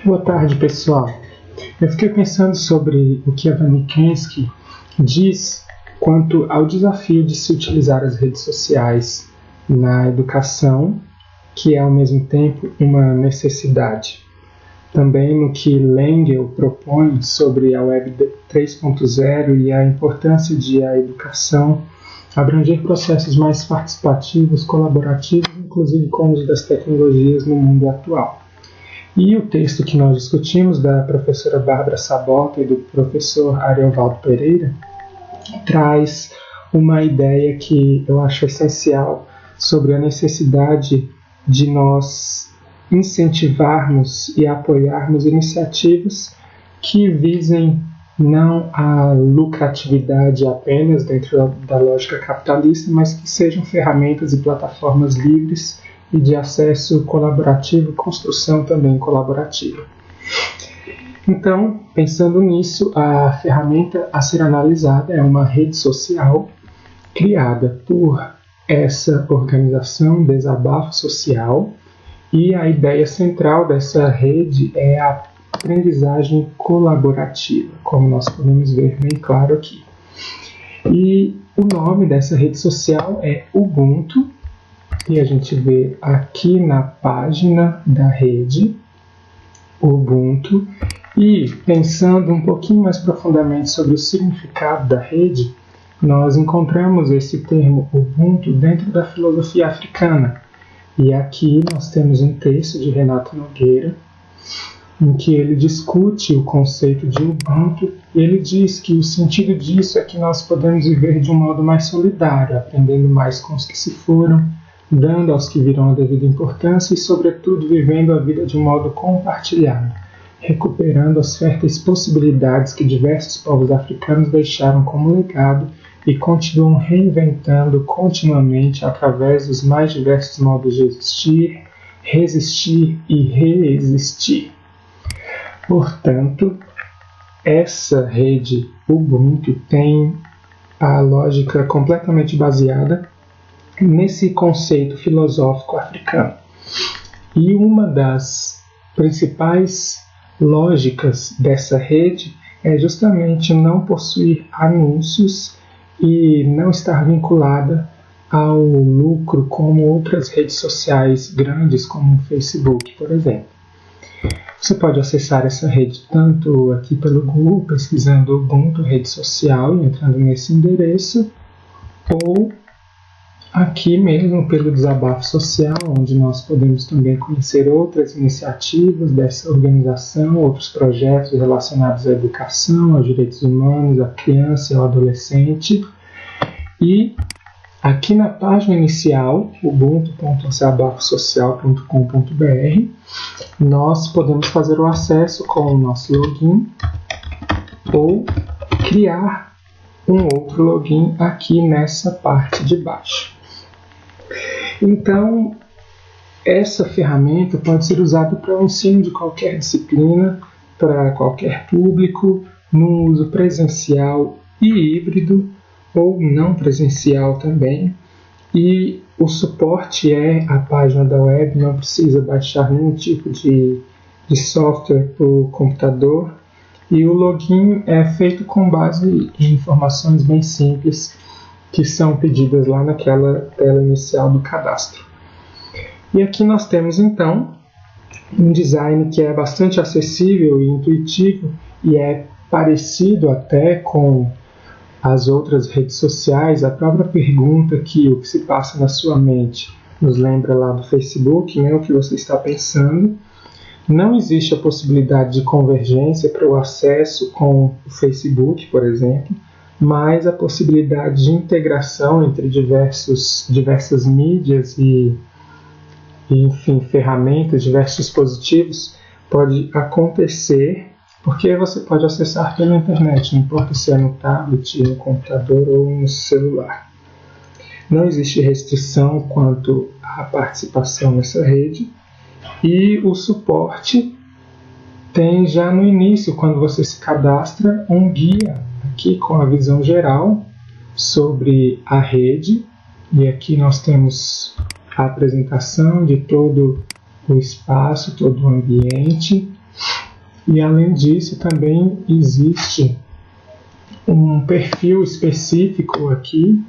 Boa tarde, pessoal. Eu fiquei pensando sobre o que a Vanickansky diz quanto ao desafio de se utilizar as redes sociais na educação, que é ao mesmo tempo uma necessidade. Também no que Lengel propõe sobre a Web 3.0 e a importância de a educação abranger processos mais participativos, colaborativos, inclusive com o uso das tecnologias no mundo atual. E o texto que nós discutimos, da professora Bárbara Sabota e do professor Ariovaldo Pereira, traz uma ideia que eu acho essencial sobre a necessidade de nós incentivarmos e apoiarmos iniciativas que visem não a lucratividade apenas dentro da lógica capitalista, mas que sejam ferramentas e plataformas livres e de acesso colaborativo, construção também colaborativa. Então, pensando nisso, a ferramenta a ser analisada é uma rede social criada por essa organização Desabafo Social, e a ideia central dessa rede é a aprendizagem colaborativa, como nós podemos ver bem claro aqui. E o nome dessa rede social é Ubuntu, e a gente vê aqui na página da rede Ubuntu. E pensando um pouquinho mais profundamente sobre o significado da rede, nós encontramos esse termo Ubuntu dentro da filosofia africana. E aqui nós temos um texto de Renato Nogueira, em que ele discute o conceito de Ubuntu, e ele diz que o sentido disso é que nós podemos viver de um modo mais solidário, aprendendo mais com os que se foram, dando aos que virão a devida importância e, sobretudo, vivendo a vida de um modo compartilhado, recuperando as férteis possibilidades que diversos povos africanos deixaram como legado e continuam reinventando continuamente através dos mais diversos modos de existir, resistir e reexistir. Portanto, essa rede Ubuntu tem a lógica completamente baseada nesse conceito filosófico africano. E uma das principais lógicas dessa rede é justamente não possuir anúncios e não estar vinculada ao lucro como outras redes sociais grandes como o Facebook, por exemplo. Você pode acessar essa rede tanto aqui pelo Google, pesquisando Ubuntu rede social e entrando nesse endereço, ou aqui mesmo pelo Desabafo Social, onde nós podemos também conhecer outras iniciativas dessa organização, outros projetos relacionados à educação, aos direitos humanos, à criança e ao adolescente. E aqui na página inicial, ubuntu.desabafosocial.com.br, nós podemos fazer o acesso com o nosso login ou criar um outro login aqui nessa parte de baixo. Então, essa ferramenta pode ser usada para o ensino de qualquer disciplina, para qualquer público, no uso presencial e híbrido, ou não presencial também. E o suporte é a página da web, não precisa baixar nenhum tipo de software para o computador. E o login é feito com base em informações bem simples que são pedidas lá naquela tela inicial do cadastro. E aqui nós temos então um design que é bastante acessível e intuitivo e é parecido até com as outras redes sociais. A própria pergunta que o que se passa na sua mente nos lembra lá do Facebook, né, o que você está pensando. Não existe a possibilidade de convergência para o acesso com o Facebook, por exemplo, mas a possibilidade de integração entre diversas mídias e enfim, ferramentas, diversos dispositivos pode acontecer, porque você pode acessar pela internet, não importa se é no tablet, no computador ou no celular. Não existe restrição quanto à participação nessa rede, e o suporte tem já no início, quando você se cadastra, um guia aqui com a visão geral sobre a rede, e aqui nós temos a apresentação de todo o espaço, todo o ambiente, E além disso, também existe um perfil específico aqui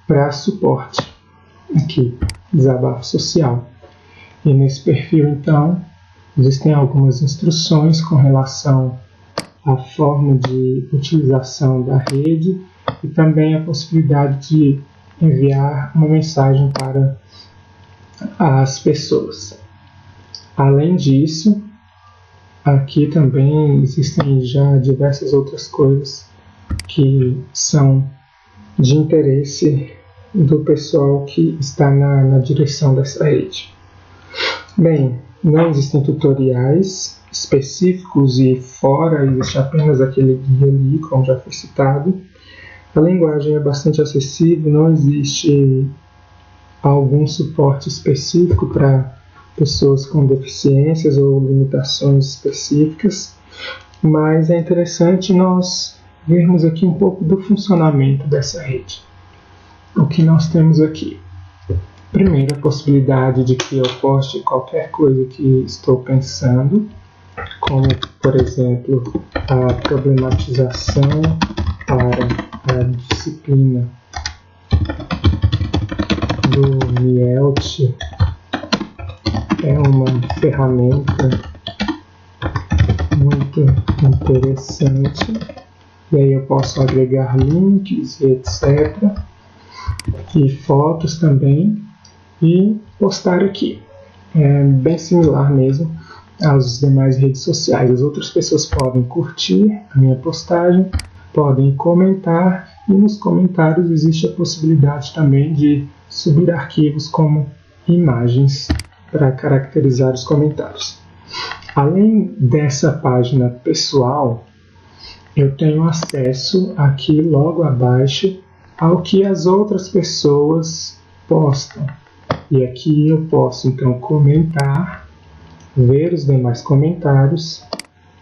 para suporte, aqui, desabafo social. E nesse perfil, então, existem algumas instruções com relação à forma de utilização da rede e também a possibilidade de enviar uma mensagem para as pessoas. Além disso, aqui também existem já diversas outras coisas que são de interesse do pessoal que está na direção dessa rede. Bem, não existem tutoriais específicos e fora existe apenas aquele guia ali, como já foi citado. A linguagem é bastante acessível, não existe algum suporte específico para pessoas com deficiências ou limitações específicas, mas é interessante nós vermos aqui um pouco do funcionamento dessa rede. O que nós temos aqui? Primeiro, a possibilidade de que eu poste qualquer coisa que estou pensando, como, por exemplo, a problematização para a disciplina do MIELT. É uma ferramenta muito interessante. E aí eu posso agregar links e etc. E fotos também. E postar aqui. É bem similar mesmo às demais redes sociais. As outras pessoas podem curtir a minha postagem, podem comentar, e nos comentários existe a possibilidade também de subir arquivos como imagens para caracterizar os comentários. Além dessa página pessoal, eu tenho acesso aqui logo abaixo ao que as outras pessoas postam. E aqui eu posso então comentar, ver os demais comentários,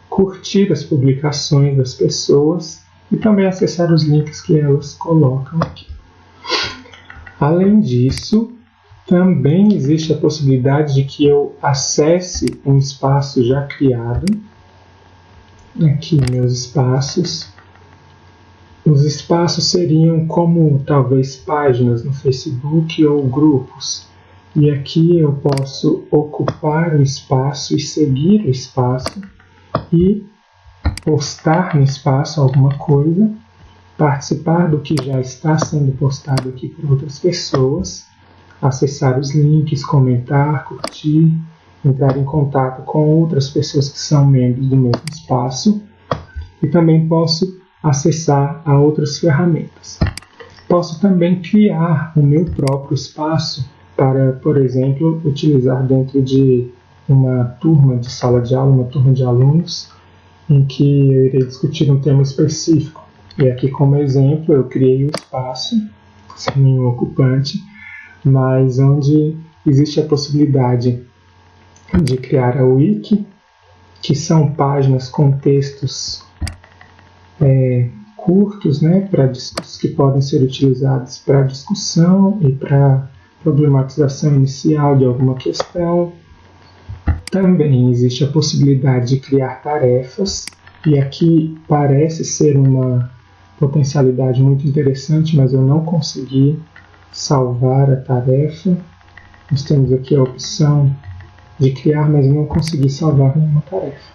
curtir as publicações das pessoas e também acessar os links que elas colocam aqui. Além disso, também existe a possibilidade de que eu acesse um espaço já criado. Aqui meus espaços. Os espaços seriam como talvez páginas no Facebook ou grupos. E aqui eu posso ocupar o espaço e seguir o espaço e postar no espaço alguma coisa, participar do que já está sendo postado aqui por outras pessoas, acessar os links, comentar, curtir, entrar em contato com outras pessoas que são membros do mesmo espaço e também posso acessar a outras ferramentas. Posso também criar o meu próprio espaço para, por exemplo, utilizar dentro de uma turma de sala de aula, uma turma de alunos, em que eu irei discutir um tema específico. E aqui, como exemplo, eu criei o espaço, sem nenhum ocupante, mas onde existe a possibilidade de criar a wiki, que são páginas com textos curtos, né, que podem ser utilizados para discussão e para problematização inicial de alguma questão. Também existe a possibilidade de criar tarefas, e aqui parece ser uma potencialidade muito interessante, mas eu não consegui salvar a tarefa. Nós temos aqui a opção de criar, mas eu não consegui salvar nenhuma tarefa.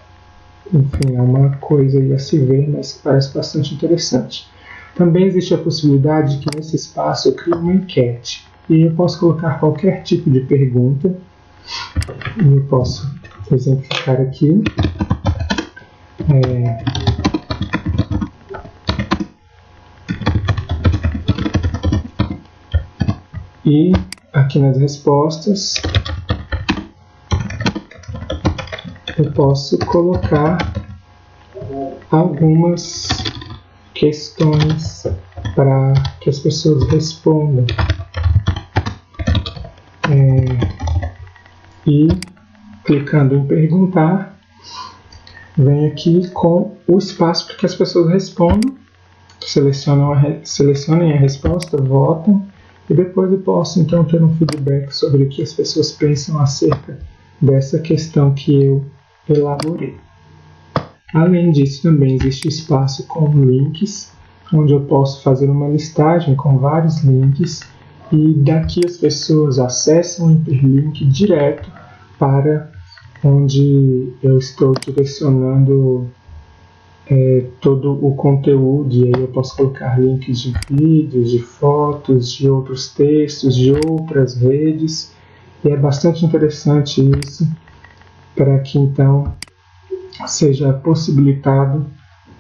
Enfim, é uma coisa aí a se ver, mas que parece bastante interessante. Também existe a possibilidade de que nesse espaço eu crie uma enquete. E eu posso colocar qualquer tipo de pergunta. E eu posso exemplificar aqui. E aqui nas respostas eu posso colocar algumas questões para que as pessoas respondam. E clicando em perguntar, vem aqui com o espaço para que as pessoas respondam, selecionem a resposta, votem, e depois eu posso então ter um feedback sobre o que as pessoas pensam acerca dessa questão que eu elaborei. Além disso, também existe espaço com links, onde eu posso fazer uma listagem com vários links e daqui as pessoas acessam o hiperlink direto para onde eu estou direcionando todo o conteúdo, e aí eu posso colocar links de vídeos, de fotos, de outros textos, de outras redes, e é bastante interessante isso, para que então seja possibilitado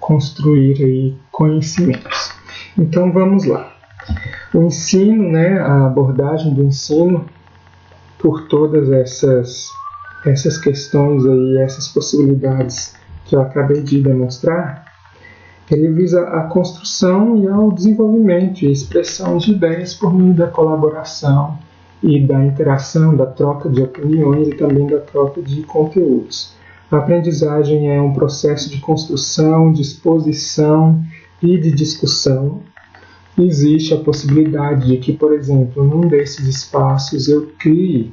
construir aí conhecimentos. Então vamos lá. O ensino, a abordagem do ensino, por todas essas questões aí, essas possibilidades que eu acabei de demonstrar, ele visa a construção e ao desenvolvimento e expressão de ideias por meio da colaboração e da interação, da troca de opiniões e também da troca de conteúdos. A aprendizagem é um processo de construção, de exposição e de discussão. Existe a possibilidade de que, por exemplo, num desses espaços eu crie,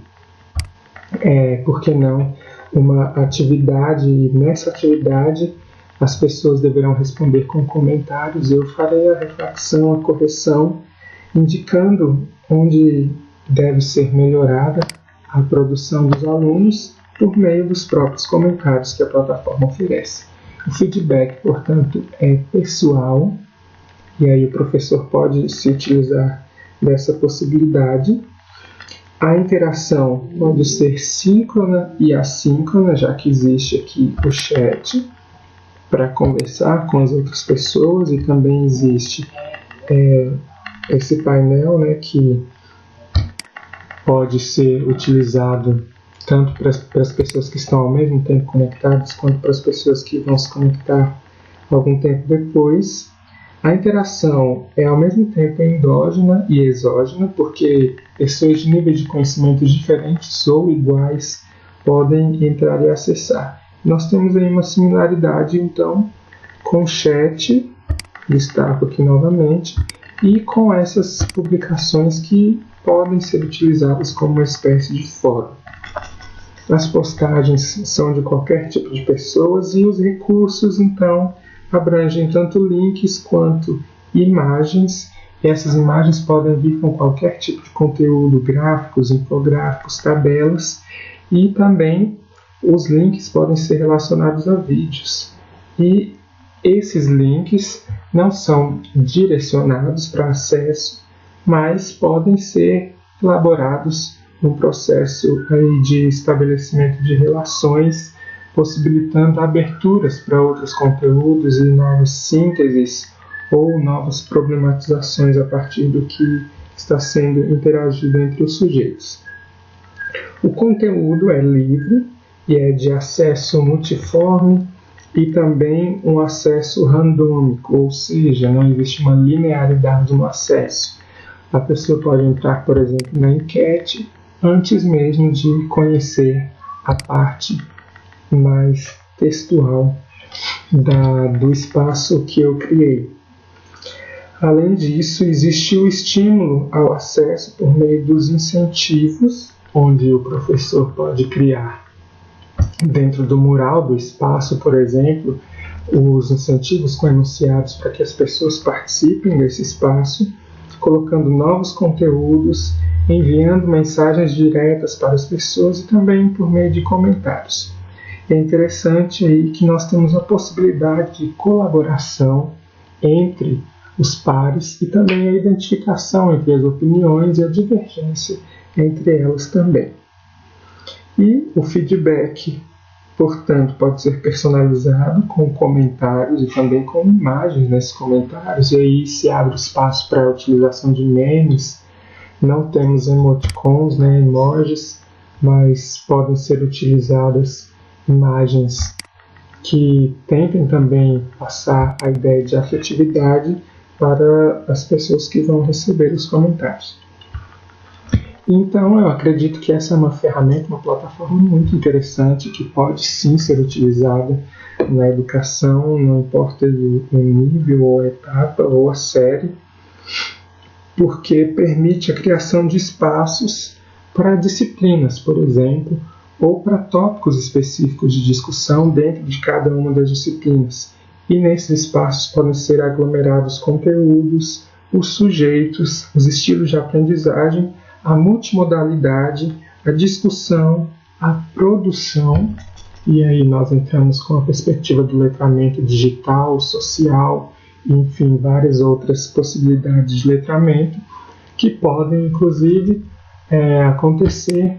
por que não, uma atividade, e nessa atividade as pessoas deverão responder com comentários, eu farei a reflexão, a correção, indicando onde deve ser melhorada a produção dos alunos por meio dos próprios comentários que a plataforma oferece. O feedback, portanto, é pessoal, e aí o professor pode se utilizar dessa possibilidade. A interação pode ser síncrona e assíncrona, já que existe aqui o chat para conversar com as outras pessoas, e também existe esse painel, que pode ser utilizado tanto para as pessoas que estão ao mesmo tempo conectadas, quanto para as pessoas que vão se conectar algum tempo depois. A interação é ao mesmo tempo endógena e exógena, porque pessoas de níveis de conhecimento diferentes ou iguais podem entrar e acessar. Nós temos aí uma similaridade, então, com o chat, destaco aqui novamente, e com essas publicações que podem ser utilizadas como uma espécie de fórum. As postagens são de qualquer tipo de pessoas e os recursos, então, abrangem tanto links quanto imagens. E essas imagens podem vir com qualquer tipo de conteúdo, gráficos, infográficos, tabelas, e também os links podem ser relacionados a vídeos. E esses links não são direcionados para acesso, mas podem ser elaborados num processo aí de estabelecimento de relações, possibilitando aberturas para outros conteúdos e novas sínteses ou novas problematizações a partir do que está sendo interagido entre os sujeitos. O conteúdo é livre e é de acesso multiforme e também um acesso randômico, ou seja, não existe uma linearidade no acesso. A pessoa pode entrar, por exemplo, na enquete antes mesmo de conhecer a parte mais textual do espaço que eu criei. Além disso, existe o estímulo ao acesso por meio dos incentivos, onde o professor pode criar dentro do mural do espaço, por exemplo, os incentivos com enunciados para que as pessoas participem desse espaço, colocando novos conteúdos, enviando mensagens diretas para as pessoas e também por meio de comentários. É interessante aí que nós temos a possibilidade de colaboração entre os pares e também a identificação entre as opiniões e a divergência entre elas também. E o feedback, portanto, pode ser personalizado com comentários e também com imagens nesses comentários, e aí se abre espaço para a utilização de memes. Não temos emoticons, emojis, mas podem ser utilizadas imagens que tentem também passar a ideia de afetividade para as pessoas que vão receber os comentários. Então, eu acredito que essa é uma ferramenta, uma plataforma muito interessante que pode sim ser utilizada na educação, não importa o nível, ou a etapa, ou a série, porque permite a criação de espaços para disciplinas, por exemplo, ou para tópicos específicos de discussão dentro de cada uma das disciplinas. E nesses espaços podem ser aglomerados conteúdos, os sujeitos, os estilos de aprendizagem, a multimodalidade, a discussão, a produção, e aí nós entramos com a perspectiva do letramento digital, social, enfim, várias outras possibilidades de letramento que podem, inclusive, acontecer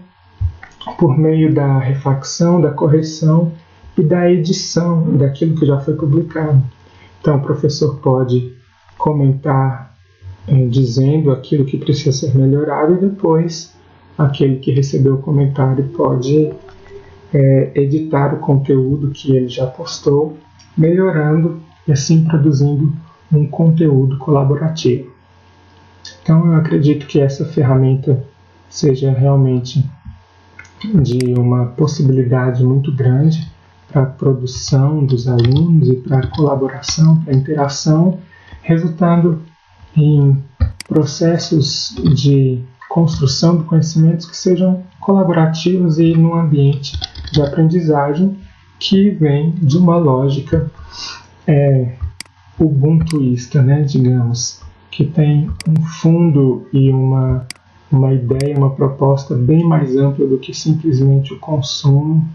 por meio da refacção, da correção e da edição daquilo que já foi publicado. Então, o professor pode comentar dizendo aquilo que precisa ser melhorado e depois aquele que recebeu o comentário pode editar o conteúdo que ele já postou, melhorando e assim produzindo um conteúdo colaborativo. Então, eu acredito que essa ferramenta seja realmente de uma possibilidade muito grande para a produção dos alunos e para a colaboração, para a interação, resultando em processos de construção de conhecimentos que sejam colaborativos e num ambiente de aprendizagem que vem de uma lógica ubuntuísta, né, digamos, que tem um fundo e uma ideia, uma proposta bem mais ampla do que simplesmente o consumo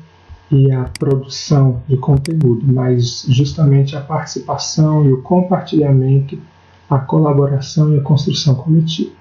e a produção de conteúdo, mas justamente a participação e o compartilhamento, a colaboração e a construção coletiva.